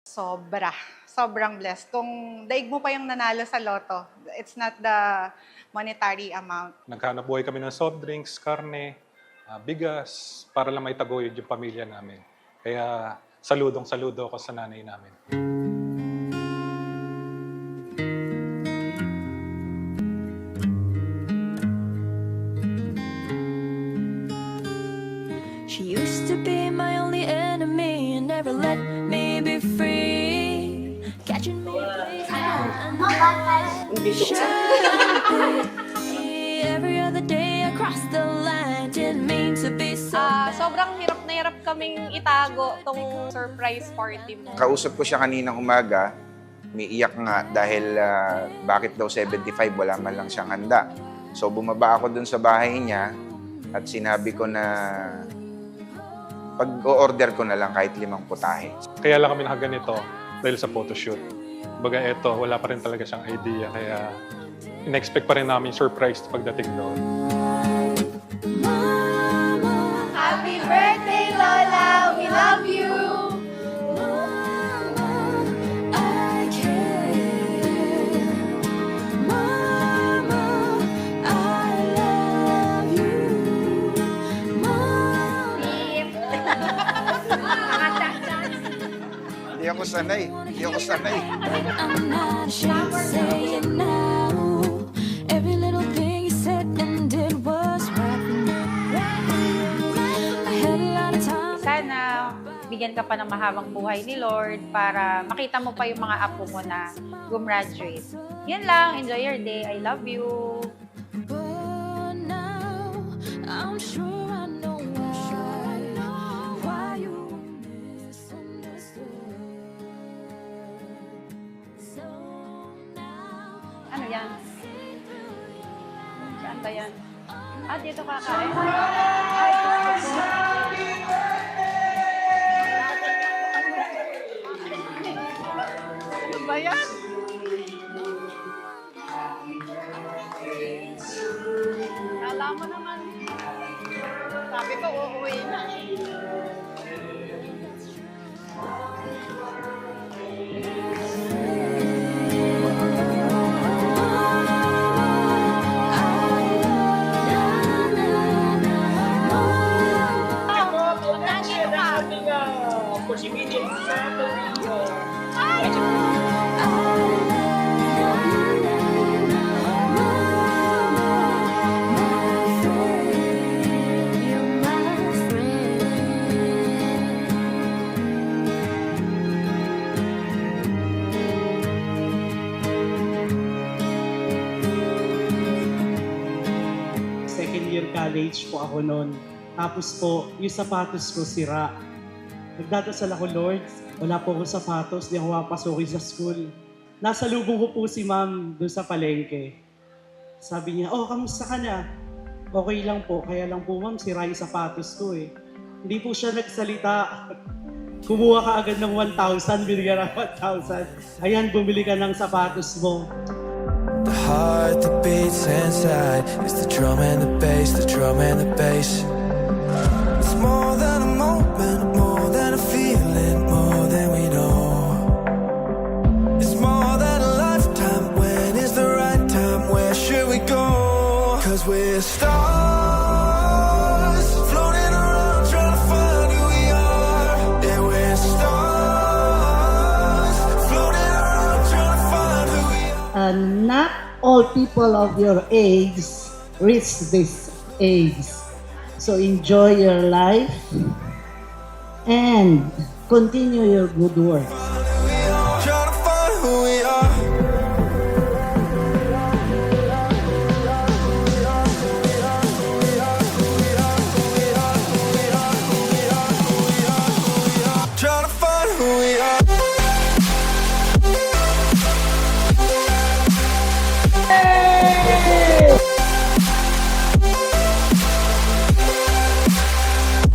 Sobrang blessed. Kung daig mo pa yung nanalo sa loto, it's not the monetary amount. Naghanap buhay kami ng soft drinks, karne, bigas, para lang maitaguyod yung pamilya namin. Kaya saludo ako sa nanay namin. She used to be my only enemy and never let me be free. Catching me every other day across the line. Didn't mean to be so Sobrang hirap na hirap kaming itago tong surprise party mo. Kausap ko siya kaninang umaga, umiiyak nga dahil bakit daw 75, wala man lang siyang handa. So bumaba ako dun sa bahay niya at sinabi ko na pag-o-order ko na lang kahit 5 putahe. Kaya lang kami nakaganito dahil sa photoshoot. Baga eto, wala pa rin talaga siyang idea. Kaya in-expect pa rin namin surprise pagdating doon. Happy birthday, Lola! We love you! I care. Mama, I love you. Mama. Hindi ako sanay. I'm not ashamed to say it now. Every little thing you said and did was right for me. I had a lot of time. Sana bigyan ka pa ng mahabang buhay ni Lord para makita mo pa yung mga apo mo na gumraduate. Yan lang. Enjoy your day. I love you. But now I'm sure I know why you misunderstood. So now Ano yan? Saan ba yan? Dito kakain. Ano ba yan? Kala mo naman. Sabi ko, uuwi na. Second year college po ako noon. Tapos po, yung sapatos ko sira. Nagdadasal ako, Lord, wala po akong sapatos, di ako mapasukin sa school. Nasa lubong ko po si ma'am doon sa palengke. Sabi niya, kamusta ka na? Okay lang po, kaya lang po ma'am, sira yung sapatos ko eh. Hindi po siya nagsalita. Kumuha ka agad ng 1,000, binigyan ng 1,000. Ayan, bumili ka ng sapatos mo. The heart that beats inside is the drum and the bass, the drum and the bass. It's more than a moment, more than a feeling, more than we know. It's more than a lifetime, when is the right time, where should we go? 'Cause we're stars, floating around trying to find who we are. Yeah, we're stars, floating around trying to find who we are. Not all people of your age reach this age. So enjoy your life and continue your good work. Trying to find who we are. Trying to find who we are.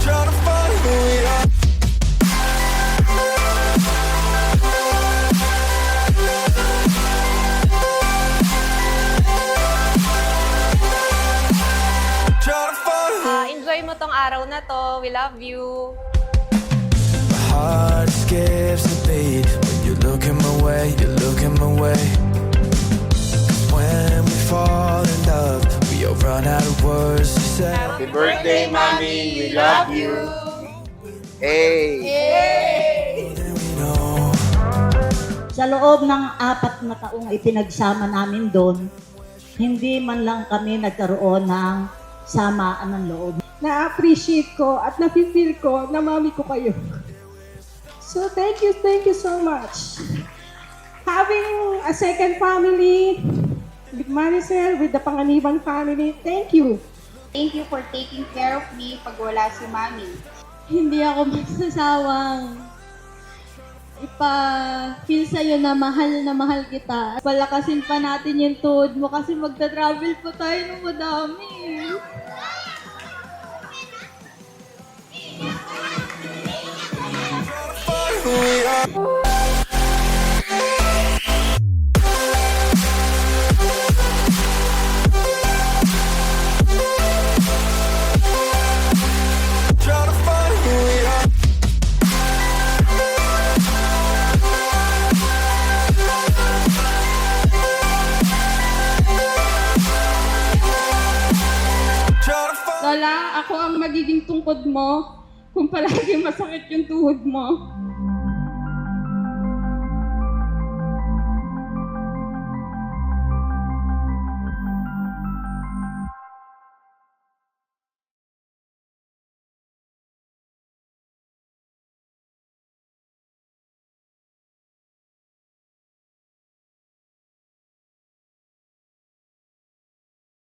Trying to find who we are. Trying to find who Enjoy mo tong araw na to. We love you. heart skips a beat when you're looking my way, you're looking my way. When we fall in love, we all run out of words to say. Happy birthday, Mommy! We love you! Hey! Then we know. Sa loob ng 4 na taong ipinagsama namin doon, hindi man lang kami nagkaroon ng samaan ng loob. Na-appreciate ko at na-feel ko na mami ko kayo. So thank you so much. Having a second family with Maricel, with the Panganiban family, thank you. Thank you for taking care of me pag wala si Mami. Hindi ako magsasawang ipa-feel sa'yo na mahal kita. Palakasin pa natin yung tuhod mo kasi magta-travel pa tayo ng madami. Trying to find who we are. Trying to find. Lola, ako ang magiging tungkod mo kung palagi masakit yung tuhod mo.